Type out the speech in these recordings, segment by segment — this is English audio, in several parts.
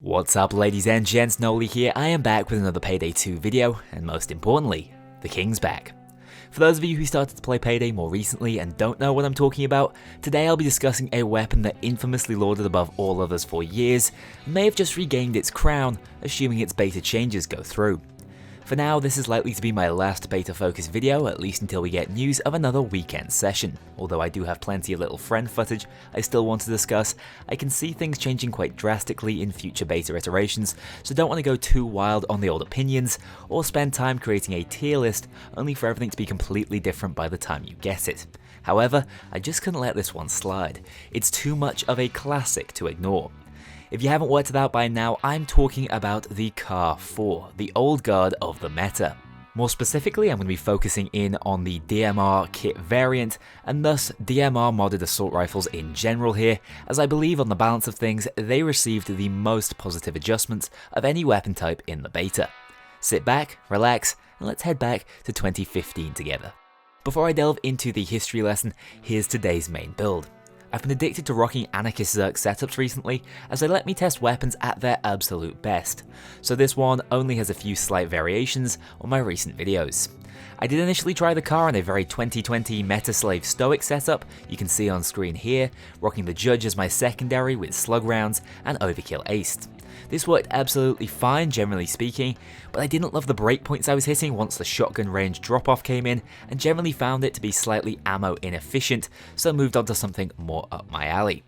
What's up, ladies and gents, Kknowley here. I am back with another Payday 2 video, and most importantly, the King's back. For those of you who started to play Payday more recently and don't know what I'm talking about, today I'll be discussing a weapon that infamously lauded above all others for years, and may have just regained its crown, assuming its beta changes go through. For now, this is likely to be my last beta-focused video, at least until we get news of another weekend session. Although I do have plenty of little friend footage I still want to discuss, I can see things changing quite drastically in future beta iterations, so don't want to go too wild on the old opinions, or spend time creating a tier list only for everything to be completely different by the time you get it. However, I just couldn't let this one slide. It's too much of a classic to ignore. If you haven't worked it out by now, I'm talking about the CAR-4, the old guard of the meta. More specifically, I'm going to be focusing in on the DMR kit variant, and thus DMR modded assault rifles in general here, as I believe on the balance of things, they received the most positive adjustments of any weapon type in the beta. Sit back, relax, and let's head back to 2015 together. Before I delve into the history lesson, here's today's main build. I've been addicted to rocking Anarchist Zerk setups recently, as they let me test weapons at their absolute best, so this one only has a few slight variations on my recent videos. I did initially try the car on a very 2020 Meta-Slave Stoic setup, you can see on screen here, rocking the Judge as my secondary with slug rounds and overkill aced. This worked absolutely fine, generally speaking, but I didn't love the breakpoints I was hitting once the shotgun range drop-off came in, and generally found it to be slightly ammo inefficient, so moved on to something more up my alley.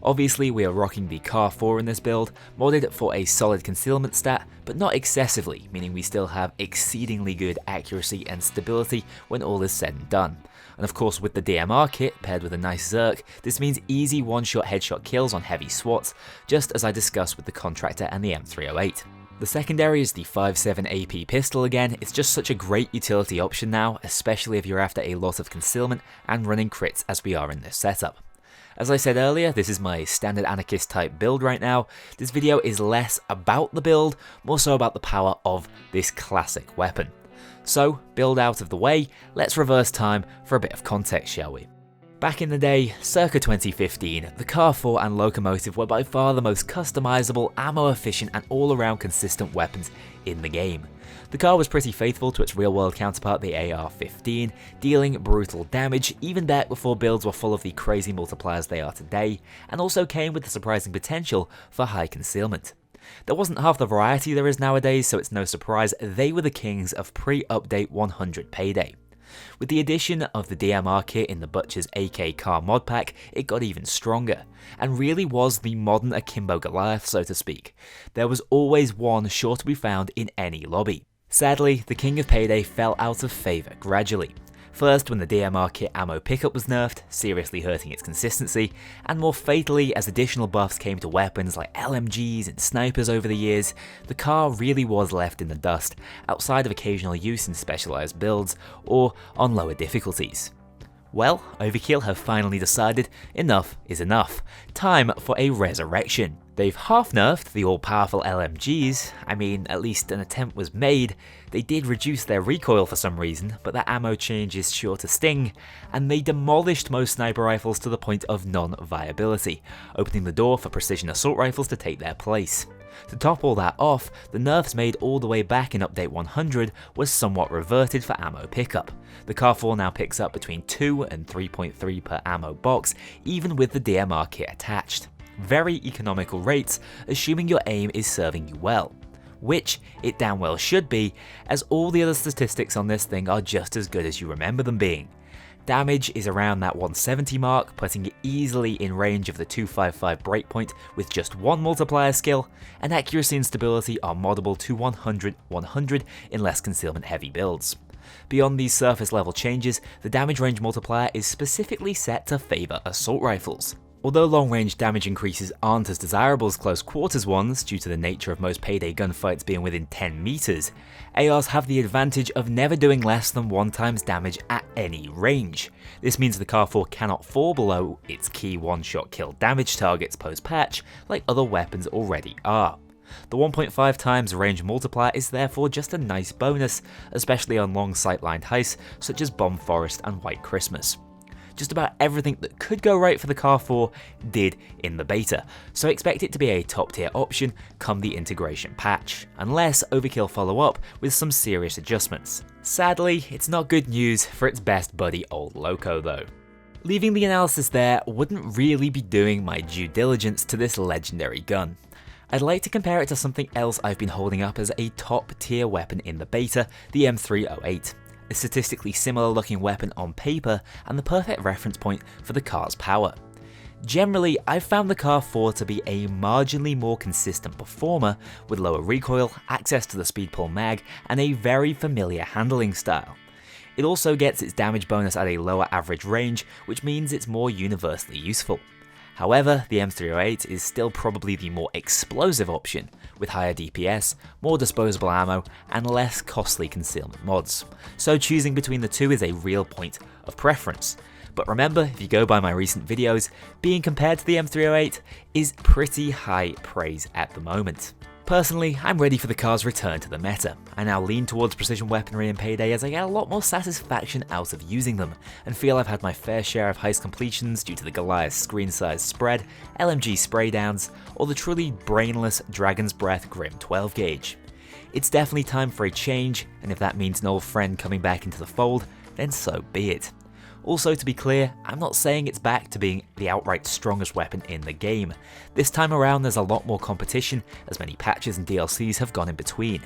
Obviously, we are rocking the CAR-4 in this build, modded for a solid concealment stat, but not excessively, meaning we still have exceedingly good accuracy and stability when all is said and done. And of course, with the DMR kit paired with a nice Zerk, this means easy one-shot headshot kills on heavy SWATs, just as I discussed with the Contractor and the M308. The secondary is the 5.7 AP pistol again. It's just such a great utility option now, especially if you're after a lot of concealment and running crits as we are in this setup. As I said earlier, this is my standard anarchist type build right now. This video is less about the build, more so about the power of this classic weapon. So, build out of the way, let's reverse time for a bit of context, shall we? Back in the day, circa 2015, the CAR-4 and Locomotive were by far the most customizable, ammo-efficient and all-around consistent weapons in the game. The car was pretty faithful to its real-world counterpart, the AR-15, dealing brutal damage even back before builds were full of the crazy multipliers they are today, and also came with the surprising potential for high concealment. There wasn't half the variety there is nowadays, so it's no surprise they were the kings of pre-update 100 Payday. With the addition of the DMR kit in the Butcher's AK car mod pack, it got even stronger, and really was the modern Akimbo Goliath, so to speak. There was always one sure to be found in any lobby. Sadly, the King of Payday fell out of favour gradually. First when the DMR kit ammo pickup was nerfed, seriously hurting its consistency, and more fatally as additional buffs came to weapons like LMGs and snipers over the years, the car really was left in the dust, outside of occasional use in specialised builds or on lower difficulties. Well, Overkill have finally decided enough is enough. Time for a resurrection. They've half-nerfed the all-powerful LMGs, I mean, at least an attempt was made. They did reduce their recoil for some reason, but that ammo change is sure to sting, and they demolished most sniper rifles to the point of non-viability, opening the door for precision assault rifles to take their place. To top all that off, the nerfs made all the way back in update 100 was somewhat reverted for ammo pickup. The CAR-4 now picks up between 2 and 3.3 per ammo box, even with the DMR kit attached. Very economical rates, assuming your aim is serving you well. Which it damn well should be, as all the other statistics on this thing are just as good as you remember them being. Damage is around that 170 mark, putting it easily in range of the 255 breakpoint with just one multiplier skill, and accuracy and stability are moddable to 100-100 in less concealment heavy builds. Beyond these surface level changes, the damage range multiplier is specifically set to favour assault rifles. Although long-range damage increases aren't as desirable as close quarters ones due to the nature of most Payday gunfights being within 10 meters, ARs have the advantage of never doing less than 1 times damage at any range. This means the CAR-4 cannot fall below its key one-shot kill damage targets post-patch like other weapons already are. The 1.5 times range multiplier is therefore just a nice bonus, especially on long sight-lined heists such as Bomb Forest and White Christmas. just about everything that could go right for the CAR-4 did in the beta, so expect it to be a top tier option come the integration patch, unless Overkill follow up with some serious adjustments. Sadly, it's not good news for its best buddy Old Loco though. Leaving the analysis there wouldn't really be doing my due diligence to this legendary gun. I'd like to compare it to something else I've been holding up as a top tier weapon in the beta, the M308. A statistically similar looking weapon on paper and the perfect reference point for the car's power. Generally, I've found the CAR-4 to be a marginally more consistent performer with lower recoil, access to the speed pull mag, and a very familiar handling style. It also gets its damage bonus at a lower average range, which means it's more universally useful. However, the M308 is still probably the more explosive option, with higher DPS, more disposable ammo, and less costly concealment mods, so choosing between the two is a real point of preference. But remember, if you go by my recent videos, being compared to the M308 is pretty high praise at the moment. Personally, I'm ready for the car's return to the meta. I now lean towards precision weaponry in Payday as I get a lot more satisfaction out of using them, and feel I've had my fair share of heist completions due to the Goliath screen size spread, LMG spray downs, or the truly brainless Dragon's Breath Grim 12 gauge. It's definitely time for a change, and if that means an old friend coming back into the fold, then so be it. Also, to be clear, I'm not saying it's back to being the outright strongest weapon in the game. This time around there's a lot more competition, as many patches and DLCs have gone in between.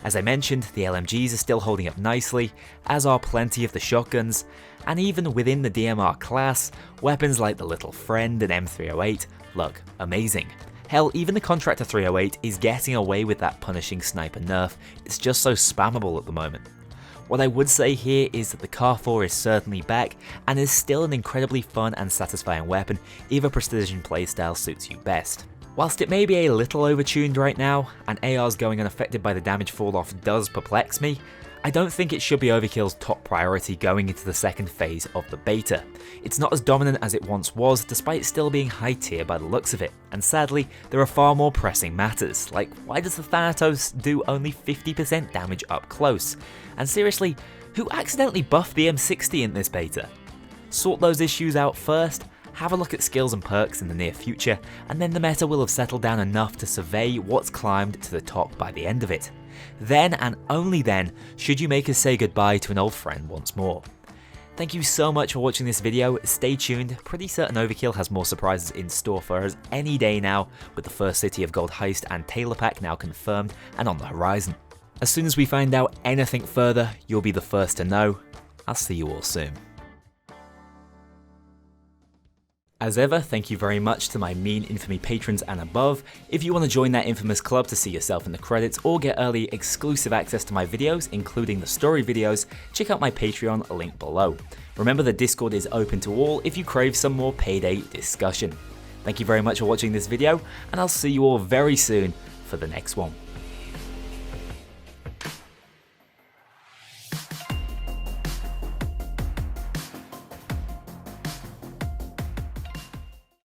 As I mentioned, the LMGs are still holding up nicely, as are plenty of the shotguns, and even within the DMR class, weapons like the Little Friend and M308 look amazing. Hell, even the Contractor 308 is getting away with that punishing sniper nerf, it's just so spammable at the moment. What I would say here is that the CAR-4 is certainly back and is still an incredibly fun and satisfying weapon, either precision playstyle suits you best. Whilst it may be a little overtuned right now, and ARs going unaffected by the damage fall off does perplex me, I don't think it should be Overkill's top priority going into the second phase of the beta. It's not as dominant as it once was, despite still being high tier by the looks of it, and sadly, there are far more pressing matters, like why does the Thanatos do only 50% damage up close? And seriously, who accidentally buffed the M60 in this beta? Sort those issues out first, have a look at skills and perks in the near future, and then the meta will have settled down enough to survey what's climbed to the top by the end of it. Then and only then should you make us say goodbye to an old friend once more. Thank you so much for watching this video, stay tuned, pretty certain Overkill has more surprises in store for us any day now, with the first City of Gold heist and Tailor Pack now confirmed and on the horizon. As soon as we find out anything further, you'll be the first to know. I'll see you all soon. As ever, thank you very much to my Mean Infamy patrons and above. If you want to join that infamous club to see yourself in the credits or get early exclusive access to my videos, including the story videos, check out my Patreon link below. Remember the Discord is open to all if you crave some more Payday discussion. Thank you very much for watching this video, and I'll see you all very soon for the next one.